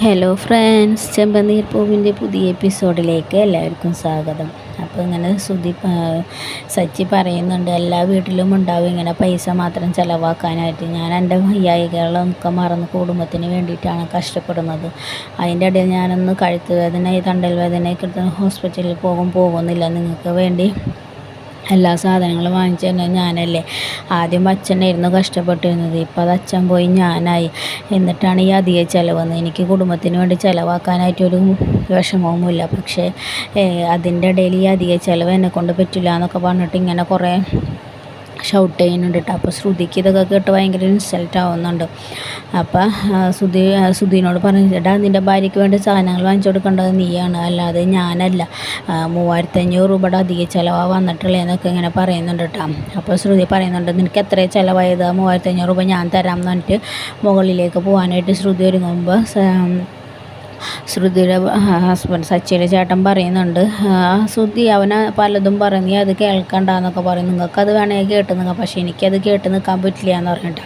Hello friends, ചെമ്പനീർ പൂവിൻ്റെ പുതിയ എപ്പിസോഡിലേക്ക് എല്ലാവർക്കും സ്വാഗതം. അപ്പോൾ ഇങ്ങനെ സച്ചി പറയുന്നുണ്ട്, എല്ലാ വീട്ടിലും ഉണ്ടാവും ഇങ്ങനെ പൈസ മാത്രം ചിലവാക്കാനായിട്ട്. ഞാൻ എൻ്റെ വയ്യായികളൊക്കെ മറന്ന് കുടുംബത്തിന് വേണ്ടിയിട്ടാണ് കഷ്ടപ്പെടുന്നത്. അതിൻ്റെ ഇടയിൽ ഞാനൊന്ന് കഴുത്ത് വേദന, തണ്ടൽ വേദനയൊക്കെ ഹോസ്പിറ്റലിൽ പോകുന്നില്ല. നിങ്ങൾക്ക് വേണ്ടി എല്ലാ സാധനങ്ങളും വാങ്ങിച്ചു തന്നത് ഞാനല്ലേ. ആദ്യം അച്ഛനായിരുന്നു കഷ്ടപ്പെട്ടിരുന്നത്, ഇപ്പോൾ അത് അച്ഛൻ പോയി ഞാനായി. എന്നിട്ടാണ് ഈ അധിക ചിലവെന്ന്. എനിക്ക് കുടുംബത്തിന് വേണ്ടി ചിലവാക്കാനായിട്ടൊരു വിഷമവുമില്ല. പക്ഷേ അതിൻ്റെ ഇടയിൽ ഈ അധിക ചിലവ് എന്നെക്കൊണ്ട് പറ്റില്ല എന്നൊക്കെ പറഞ്ഞിട്ട് ഇങ്ങനെ കുറേ ഷൗട്ട് ചെയ്യുന്നുണ്ട് കേട്ടോ. അപ്പോൾ ശ്രുതിക്ക് ഇതൊക്കെ കേട്ട് ഭയങ്കര ഇൻസൾട്ട് ആവുന്നുണ്ട്. അപ്പോൾ ശ്രുതിനോട് പറഞ്ഞിട്ടാ, നിൻ്റെ ഭാര്യയ്ക്ക് വേണ്ടി സാധനങ്ങൾ വാങ്ങിച്ചു കൊടുക്കേണ്ടത് നീയാണ്, അല്ലാതെ ഞാനല്ല. 3500 രൂപയുടെ അധിക ചിലവാണ് വന്നിട്ടുള്ളതെന്നൊക്കെ ഇങ്ങനെ പറയുന്നുണ്ട് കേട്ടോ. അപ്പോൾ ശ്രുതി പറയുന്നുണ്ട്, നിനക്ക് എത്ര ചിലവായത്? 3500 രൂപ ഞാൻ തരാം എന്ന് പറഞ്ഞിട്ട് മുകളിലേക്ക് പോകാനായിട്ട് ശ്രുതി ഒരുങ്ങുമ്പോൾ ശ്രുതിയുടെ ഹസ്ബൻഡ് സച്ചിയുടെ ചേട്ടൻ പറയുന്നുണ്ട്, ശ്രുതി അവനെ പലതും പറഞ്ഞ് അത് കേൾക്കണ്ടെന്നൊക്കെ പറയും. നിങ്ങൾക്കത് വേണമെങ്കിൽ കേട്ട് നിൽക്കാം, പക്ഷേ എനിക്കത് കേട്ട് നിൽക്കാൻ പറ്റില്ല എന്ന് പറഞ്ഞിട്ട്.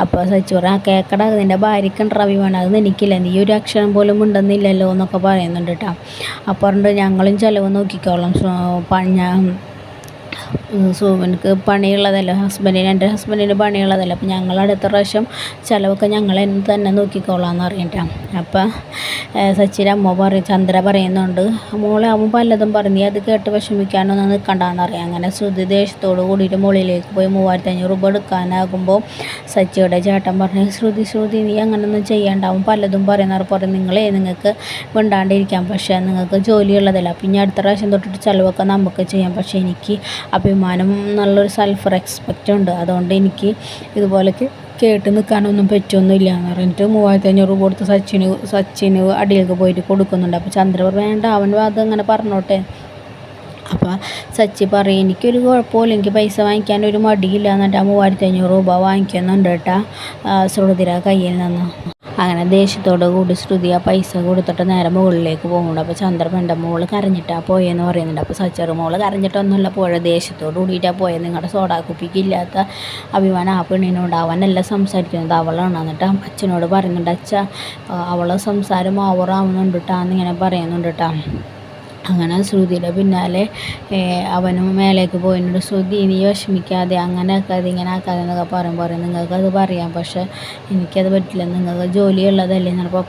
അപ്പോൾ സച്ചി പറയും, കേക്കട നിൻ്റെ ഭാര്യയ്ക്കുണ്ട് റവി വേണം, അത് എനിക്കില്ല, നീ ഒരു അക്ഷരം പോലും ഉണ്ടെന്നില്ലല്ലോ എന്നൊക്കെ പറയുന്നുണ്ട് കേട്ടോ. അപ്പോൾ പറഞ്ഞിട്ട് ഞങ്ങളും ചിലവ് നോക്കിക്കോളാം, എനിക്ക് പണിയുള്ളതല്ല, എൻ്റെ ഹസ്ബൻഡിന് പണിയുള്ളതല്ല, അപ്പോൾ ഞങ്ങൾ അടുത്ത പ്രാവശ്യം ചിലവൊക്കെ ഞങ്ങൾ തന്നെ നോക്കിക്കോളാം എന്ന് പറഞ്ഞിട്ടാണ്. അപ്പം സച്ചിൻ്റെ അമ്മ ചന്ദ്ര പറയുന്നുണ്ട്, മോളെ അവൻ പലതും പറഞ്ഞു, അത് കേട്ട് വിഷമിക്കാനൊന്നും നിൽക്കണ്ടെന്ന് അറിയാം. അങ്ങനെ ശ്രുതി ദേഷ്യത്തോട് കൂടിയിട്ട് മുകളിലേക്ക് പോയി 3500 രൂപ എടുക്കാനാകുമ്പോൾ സച്ചിയുടെ ചേട്ടൻ പറഞ്ഞു, ശ്രുതി നീ അങ്ങനെയൊന്നും ചെയ്യേണ്ട, അവൻ പലതും പറയുന്നവർ നിങ്ങൾക്ക് മിണ്ടാണ്ടിരിക്കാം, പക്ഷേ നിങ്ങൾക്ക് ജോലിയുള്ളതല്ല, പിന്നെ അടുത്ത പ്രാവശ്യം തൊട്ടിട്ട് ചിലവൊക്കെ നമുക്ക് ചെയ്യാം. പക്ഷേ എനിക്ക് അഭിമാനം എന്നുള്ളൊരു സെൽഫ് റെസ്പെക്റ്റ് ഉണ്ട്, അതുകൊണ്ട് എനിക്ക് ഇതുപോലെ കേട്ട് നിൽക്കാനൊന്നും പറ്റുമൊന്നുമില്ല എന്ന് പറഞ്ഞിട്ട് 3500 രൂപ കൊടുത്ത് സച്ചിന് അടിയിലേക്ക് പോയിട്ട് കൊടുക്കുന്നുണ്ട്. അപ്പോൾ ചന്ദ്ര വേണ്ട, അവൻ അത് അങ്ങനെ പറഞ്ഞോട്ടെ. അപ്പോൾ സച്ചി പറയും, എനിക്കൊരു കുഴപ്പമില്ല, എനിക്ക് പൈസ വാങ്ങിക്കാൻ ഒരു മടിയില്ല എന്നിട്ട് 3500 രൂപ വാങ്ങിക്കുന്നുണ്ട് കേട്ടോ ശ്രുതിയുടെ കയ്യിൽ നിന്ന്. അങ്ങനെ ദേഷ്യത്തോടു കൂടി ശ്രുതി ആ പൈസ കൊടുത്തിട്ട് നേരെ മുകളിലേക്ക് പോകുന്നുണ്ട്. അപ്പോൾ ചന്ദ്രൻ്റെ മോള് കരഞ്ഞിട്ടാണ് പോയെന്ന് പറയുന്നുണ്ട്. അപ്പോൾ സച്ചറ് മോള് കരഞ്ഞിട്ടൊന്നുമില്ല പോയത്, ദേഷ്യത്തോട് കൂടിയിട്ടാണ് പോയത്. നിങ്ങളുടെ സോഡാ കുപ്പിക്കില്ലാത്ത അഭിമാനം ആ പെണ്ണിനോട്, അവനല്ല സംസാരിക്കുന്നത്, അവളാണ്. എന്നിട്ട് അച്ഛനോട് പറയുന്നുണ്ട്, അച്ഛ അവളെ സംസാരം ഓവറാവുന്നുണ്ട് കേട്ടോ എന്നിങ്ങനെ പറയുന്നുണ്ട് കേട്ടോ. അങ്ങനെ ശ്രുതിയുടെ പിന്നാലെ അവനും മേലേക്ക് പോയിട്ടുണ്ട്. ശ്രുതി നീ വിഷമിക്കാതെ, അങ്ങനെ ആക്കാതെ ഇങ്ങനെ ആക്കാതെ എന്നൊക്കെ പറയും നിങ്ങൾക്കത് പറയാം, പക്ഷേ എനിക്കത് പറ്റില്ല, നിങ്ങൾക്ക് ജോലിയുള്ളതല്ലേ എന്നപ്പോൾ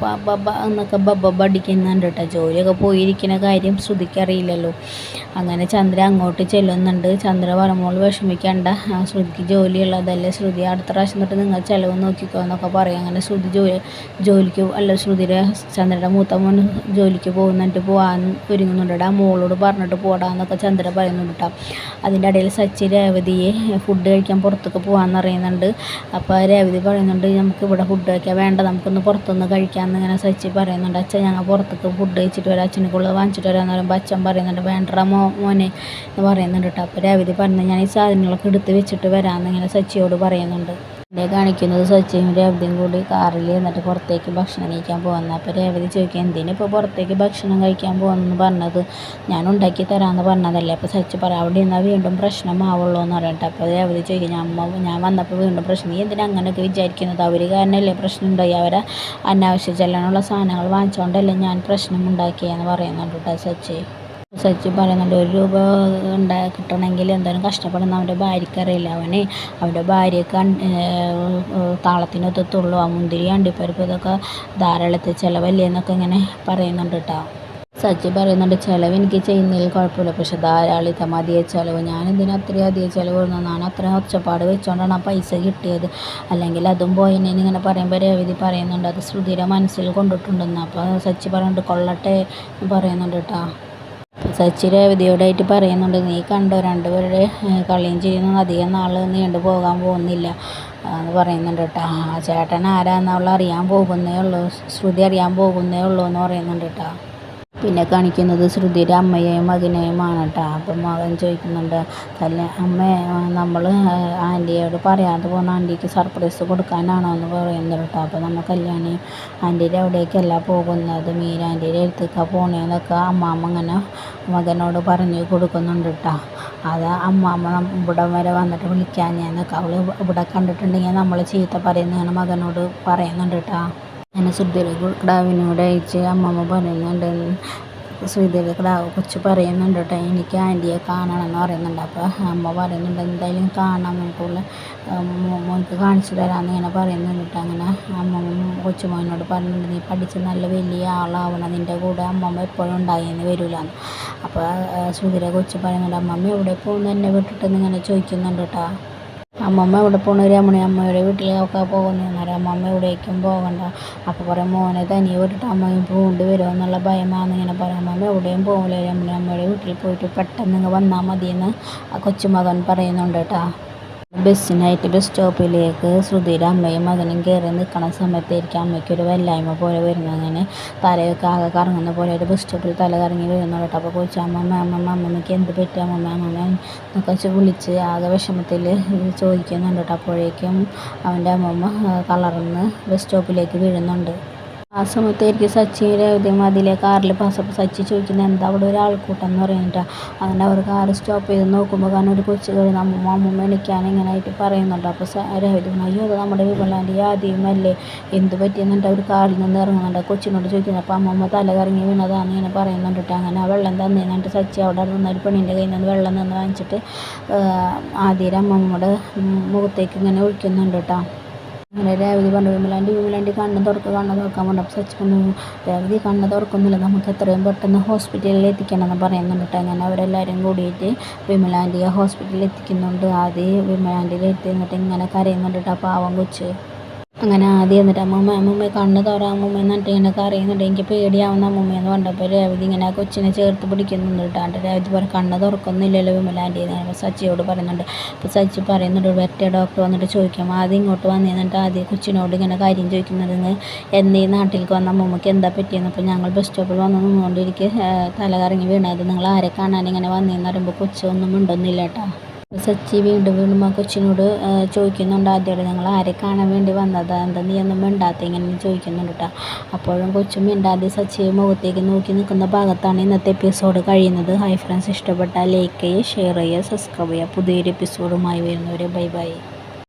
എന്നൊക്കെ ബബ്ബ അടിക്കുന്നുണ്ട് കേട്ടോ. ജോലിയൊക്കെ പോയിരിക്കുന്ന കാര്യം ശ്രുതിക്ക് അറിയില്ലല്ലോ. അങ്ങനെ ചന്ദ്ര അങ്ങോട്ട് ചെല്ലുന്നുണ്ട്. ചന്ദ്ര പറയുമ്പോൾ വിഷമിക്കേണ്ട, ശ്രുതിക്ക് ജോലിയുള്ളതല്ലേ, ശ്രുതി അടുത്ത പ്രാവശ്യം തൊട്ട് നിങ്ങൾ ചിലവ് നോക്കിക്കോ എന്നൊക്കെ പറയും. അങ്ങനെ ശ്രുതി ജോലിക്ക് ശ്രുതിയുടെ ചന്ദ്രയുടെ മൂത്ത മോൻ ജോലിക്ക് പോകുന്നുണ്ട്, പോകാൻ ഒരുങ്ങുന്നുണ്ട്. മോളോട് പറഞ്ഞിട്ട് പോടാന്നൊക്കെ ചന്ദ്ര പറയുന്നുണ്ട് കേട്ടോ. അതിൻ്റെ ഇടയിൽ സച്ചി രേവതിയെ ഫുഡ് കഴിക്കാൻ പുറത്തേക്ക് പോകാമെന്ന് അറിയുന്നുണ്ട്. അപ്പോൾ രേവതി പറയുന്നുണ്ട്, നമുക്ക് ഇവിടെ ഫുഡ് കഴിക്കാൻ വേണ്ട, നമുക്കൊന്ന് പുറത്തുനിന്ന് കഴിക്കാമെന്ന് ഇങ്ങനെ സച്ചി പറയുന്നുണ്ട്. അച്ഛൻ ഞങ്ങൾ പുറത്തേക്ക് ഫുഡ് കഴിച്ചിട്ട് വരാം, അച്ഛനക്കുള്ളത് വാങ്ങിച്ചിട്ട് വരാമെന്ന് പറയുമ്പോൾ അച്ഛൻ പറയുന്നുണ്ട്, വേണ്ട മോനെ എന്ന് പറയുന്നുണ്ട് കേട്ടോ. അപ്പോൾ രേവതി പറയുന്നത്, ഞാൻ ഈ സാധനങ്ങളൊക്കെ എടുത്ത് വെച്ചിട്ട് വരാമെന്ന് ഇങ്ങനെ സച്ചിയോട് പറയുന്നുണ്ട്. എന്നെ കാണിക്കുന്നത് സച്ചിയും രേവതിയും കൂടി കാറിൽ എന്നിട്ട് പുറത്തേക്ക് ഭക്ഷണം കഴിക്കാൻ പോകുന്നത്. അപ്പോൾ രേവതി ചോദിക്കുക, എന്തിനിപ്പോൾ പുറത്തേക്ക് ഭക്ഷണം കഴിക്കാൻ പോകുന്നെന്ന് പറഞ്ഞത്, ഞാൻ ഉണ്ടാക്കി തരാമെന്ന് പറഞ്ഞതല്ലേ. അപ്പോൾ സച്ചി പറയാം, അവിടെ നിന്നാൽ വീണ്ടും പ്രശ്നമാവുള്ളൂ എന്ന് പറയട്ടെ. അപ്പോൾ രേവതി ചോദിക്കുക, ഞാൻ വന്നപ്പോൾ വീണ്ടും പ്രശ്നം, നീ എന്തിനാ അങ്ങനെയൊക്കെ വിചാരിക്കുന്നത്, അവർ കാരണമല്ലേ പ്രശ്നം ഉണ്ടായി, അവരെ അനാവശ്യ ചെല്ലാനുള്ള സാധനങ്ങൾ വാങ്ങിച്ചുകൊണ്ടല്ലേ ഞാൻ പ്രശ്നം ഉണ്ടാക്കിയെന്ന് പറയുന്നുണ്ട് കേട്ടോ സച്ചി പറയുന്നുണ്ട്. 1 രൂപ കിട്ടണമെങ്കിൽ എന്തായാലും കഷ്ടപ്പെടുന്ന അവൻ്റെ ഭാര്യയ്ക്ക് അറിയില്ല, അവൻ്റെ ഭാര്യയ്ക്ക് താളത്തിനൊത്തത്തുള്ളൂ, ആ മുന്തിരി അണ്ടിപ്പരിപ്പ് ഇതൊക്കെ ധാരാളത്തിൽ ചിലവല്ലേ എന്നൊക്കെ ഇങ്ങനെ പറയുന്നുണ്ട് കേട്ടോ. സച്ചി പറയുന്നുണ്ട്, ചിലവ് എനിക്ക് ചെയ്യുന്നതിൽ കുഴപ്പമില്ല, പക്ഷെ ധാരാളിത്തം അധിക ചിലവ്, ഞാനെന്തിനാ അത്രയും അധിക ചിലവ് ഞാൻ അത്രയും ഒച്ചപ്പാട് വെച്ചുകൊണ്ടാണ് ആ പൈസ കിട്ടിയത്, അല്ലെങ്കിൽ അതും പോയെന്നെ ഇങ്ങനെ പറയുമ്പോൾ രേവതി പറയുന്നുണ്ട്, അത് ശ്രുതിയുടെ മനസ്സിൽ കൊണ്ടിട്ടുണ്ടെന്ന്. അപ്പോൾ സച്ചി പറയുന്നുണ്ട്, കൊള്ളട്ടെ എന്ന് പറയുന്നുണ്ട് കേട്ടോ. സച്ചി രേവതിയോടായിട്ട് പറയുന്നുണ്ട്, നീ കണ്ടോ രണ്ടുപേരുടെ കളിയും ചെയ്യുന്നത് അധികം നാൾ നീണ്ടു പോകാൻ പോകുന്നില്ല എന്ന് പറയുന്നുണ്ട് കേട്ടോ. ചേട്ടൻ ആരാന്ന് അറിയാൻ പോകുന്നേ ഉള്ളൂ, ശ്രുതി അറിയാൻ പോകുന്നേ ഉള്ളൂ എന്ന് പറയുന്നുണ്ട് കേട്ടോ. പിന്നെ കാണിക്കുന്നത് ശ്രുതിയുടെ അമ്മയെയും മകനെയുമാണ് കേട്ടോ. അപ്പം മകൻ ചോദിക്കുന്നുണ്ട്, അമ്മേ നമ്മൾ ആൻറ്റിയോട് പറയാതെ പോകുന്ന ആൻറ്റിക്ക് സർപ്രൈസ് കൊടുക്കാനാണോ എന്ന് പറയുന്നുണ്ട് കേട്ടോ. അപ്പോൾ നമ്മൾ കല്യാണി ആൻറ്റീൻ്റെ അവിടേക്കല്ല പോകുന്നത്, മീര ആൻറ്റീൻ്റെ അടുത്തേക്കാണ് പോണേന്നൊക്കെ അമ്മാമ്മ അങ്ങനെ മകനോട് പറഞ്ഞു കൊടുക്കുന്നുണ്ട് കേട്ടോ. അത് അമ്മാമ്മ ഇവിടെ വരെ വന്നിട്ട് വിളിക്കാൻ ഞാനൊക്കെ അവൾ ഇവിടെ കണ്ടിട്ടുണ്ടെങ്കിൽ നമ്മൾ ചീത്ത പറയുന്നതാണ് മകനോട് പറയുന്നുണ്ട് കേട്ടോ. അങ്ങനെ ശ്രുതിയുടെ കിടാവിനോട് അയച്ച് അമ്മമ്മ പറയുന്നുണ്ട്, ശ്രുതിയുടെ കിടാവ് കൊച്ചു പറയുന്നുണ്ട് കേട്ടോ, എനിക്ക് ആൻറ്റിയെ കാണണമെന്ന് പറയുന്നുണ്ട്. അപ്പോൾ അമ്മ പറയുന്നുണ്ട് എന്തായാലും കാണാം, നമുക്കുള്ള മോൾക്ക് കാണിച്ചു തരാമെന്ന് ഇങ്ങനെ പറയുന്നുണ്ട് കേട്ടോ. അങ്ങനെ അമ്മമ്മ കൊച്ചുമോനോട് പറയുന്നുണ്ട്, നീ പഠിച്ച് നല്ല വലിയ ആളാവണം, നിൻ്റെ കൂടെ അമ്മമ്മ എപ്പോഴും ഉണ്ടായെന്ന് വരില്ലാന്ന്. അപ്പോൾ ശ്രുതിയുടെ കൊച്ചു പറയുന്നുണ്ട്, അമ്മമ്മ എവിടെ പോകുന്നു എന്നെ വിട്ടിട്ടെന്ന് ഇങ്ങനെ ചോദിക്കുന്നുണ്ട് കേട്ടോ. അമ്മമ്മ എവിടെ പോകണ, രമണി അമ്മയുടെ വീട്ടിലൊക്കെ പോകുന്നതെന്ന് പറയാം. അമ്മമ്മ എവിടേക്കും പോകണ്ട. അപ്പോൾ പറയും, മോനെ തനിയെ വിട്ടിട്ട് അമ്മയും പോകേണ്ടി വരുമോ എന്നുള്ള ഭയമാണെന്ന് ഇങ്ങനെ പറയാം. അമ്മമ്മ എവിടെയും പോകില്ല, രമണി അമ്മയുടെ വീട്ടിൽ പോയിട്ട് പെട്ടെന്ന് ഇങ്ങ് വന്നാൽ മതിയെന്ന് ആ കൊച്ചുമകൻ പറയുന്നുണ്ട് കേട്ടോ. ബസ്സിനായിട്ട് ബസ് സ്റ്റോപ്പിലേക്ക് ശ്രുതിയുടെ അമ്മയും മകനും കയറി നിൽക്കണ സമയത്തായിരിക്കും അമ്മയ്ക്കൊരു വല്ലായ്മ പോലെ വരുന്നത്. അങ്ങനെ തലയൊക്കെ ആകെ കറങ്ങുന്ന പോലെ ഒരു ബസ് സ്റ്റോപ്പിൽ തല കറങ്ങി വീഴുന്നു കേട്ടോ. അപ്പോൾ കൊച്ചു അമ്മമ്മയ്ക്ക് എന്ത് പറ്റി അമ്മമ്മ എന്നൊക്കെ വിളിച്ച് ആകെ വിഷമത്തിൽ ചോദിക്കുന്നുണ്ട് കേട്ടോ. അപ്പോഴേക്കും അവൻ്റെ അമ്മമ്മ തളർന്ന് ബസ് സ്റ്റോപ്പിലേക്ക് വീഴുന്നുണ്ട്. ആ സമയത്തായിരിക്കും സച്ചി രേവതിയും അതിലെ കാറിൽ പാസപ്പോൾ സച്ചി ചോദിക്കുന്നത് എന്താ അവിടെ ഒരു ആൾക്കൂട്ടം എന്ന് പറയുന്നിട്ട്. അങ്ങനെ അവർ കാറ് സ്റ്റോപ്പ് ചെയ്ത് നോക്കുമ്പോൾ കാരണം ഒരു കൊച്ചു കഴിഞ്ഞ് അമ്മമ്മ എണിക്കാൻ ഇങ്ങനെ ആയിട്ട് പറയുന്നുണ്ട്. അപ്പോൾ രേവതി അയ്യോ അത് നമ്മുടെ വിമലാൻ്റെ ആദ്യമല്ലേ, എന്ത് പറ്റിയെന്നിട്ട് അവർ കാറിൽ നിന്ന് ഇറങ്ങുന്നുണ്ട്. കൊച്ചിനോട് ചോദിക്കുന്നത്. അപ്പോൾ അമ്മമ്മ തല കറങ്ങി വീണതാണെന്ന് ഇങ്ങനെ പറയുന്നുണ്ട് കേട്ടോ. അങ്ങനെ ആ വെള്ളം തന്നിട്ട് സച്ചി അവിടെ നിന്നൊരു പെണ്ണിൻ്റെ കയ്യിൽ നിന്ന് വെള്ളം നിന്ന് വാങ്ങിച്ചിട്ട് ആദ്യം അമ്മമ്മയുടെ മുഖത്തേക്ക് ഇങ്ങനെ ഒഴിക്കുന്നുണ്ട് കേട്ടോ. അങ്ങനെ രേവതി പറഞ്ഞു, വിമലാൻ്റെ കണ്ണ് തുറക്കാൻ പറഞ്ഞു. അപ്പോൾ സച്ചി പറഞ്ഞു, രേവതി കണ്ണ് തുറക്കുന്നില്ല, നമുക്ക് എത്രയും പെട്ടെന്ന് ഹോസ്പിറ്റലിൽ എത്തിക്കണം എന്ന് പറയുന്നുണ്ട് കേട്ടോ. അങ്ങനെ അവരെല്ലാവരും കൂടിയിട്ട് വിമലാൻ്റിയെ ഹോസ്പിറ്റലിൽ എത്തിക്കുന്നുണ്ട്. ആദ്യം വിമലാൻ്റിയിൽ എത്തി എന്നിട്ട് ഇങ്ങനെ കരയുന്നുണ്ട് കേട്ടോ പാവം കൊച്ച്. അങ്ങനെ ആദ്യം എന്നിട്ട് അമ്മമ്മ കണ്ണ് തുറ അമ്മമ്മ എന്നിട്ട് ഇങ്ങനെ കരയുന്നുണ്ട്, എനിക്ക് പേടിയാവുന്ന അമ്മമ്മയെന്ന് പറഞ്ഞപ്പോൾ രേവതി ഇങ്ങനെ കൊച്ചിനെ ചേർത്ത് പിടിക്കുന്നുണ്ട് കേട്ടോ. രേവതി പറയും, കണ്ണ് തുറക്കൊന്നുമില്ലല്ലോ വിമലാൻ്റെ എന്ന് സച്ചിയോട് പറയുന്നുണ്ട്. അപ്പോൾ സച്ചി പറയുന്നുണ്ട്, വെറ്റ ഡോക്ടർ വന്നിട്ട് ചോദിക്കാം. ആദ്യം ഇങ്ങോട്ട് വന്നിരുന്നിട്ട് ആദ്യം കൊച്ചിനോട് ഇങ്ങനെ കാര്യം ചോദിക്കുന്നത്, എന്നീ നാട്ടിലേക്ക് വന്ന അമ്മമ്മയ്ക്ക് എന്താ പറ്റിയെന്ന്. അപ്പോൾ ഞങ്ങൾ ബസ് സ്റ്റോപ്പിൽ വന്ന് നിന്നുകൊണ്ടിരിക്കുക തല കറങ്ങി വീണത്, നിങ്ങൾ ആരെ കാണാൻ ഇങ്ങനെ വന്നതെന്ന് പറയുമ്പോൾ കൊച്ചൊന്നും മിണ്ടുന്നില്ല കേട്ടോ. സച്ചി വീണ്ടും ആ കൊച്ചിനോട് ചോദിക്കുന്നുണ്ട്, ആദ്യമായിട്ട് നിങ്ങൾ ആരെ കാണാൻ വേണ്ടി വന്നതാ, എന്താ നീ ഒന്നും മിണ്ടാത്ത ഇങ്ങനെ ചോദിക്കുന്നുണ്ട് കേട്ടോ. അപ്പോഴും കൊച്ചും മിണ്ടാതെ സച്ചി മുഖത്തേക്ക് നോക്കി നിൽക്കുന്ന ഭാഗത്താണ് ഇന്നത്തെ എപ്പിസോഡ് കഴിയുന്നത്. ഹായ് ഫ്രണ്ട്സ്, ഇഷ്ടപ്പെട്ടാൽ ലൈക്ക് ചെയ്യുക, ഷെയർ ചെയ്യുക, സബ്സ്ക്രൈബ് ചെയ്യുക. പുതിയൊരു എപ്പിസോഡുമായി വരുന്നവരെ ബൈ ബൈ.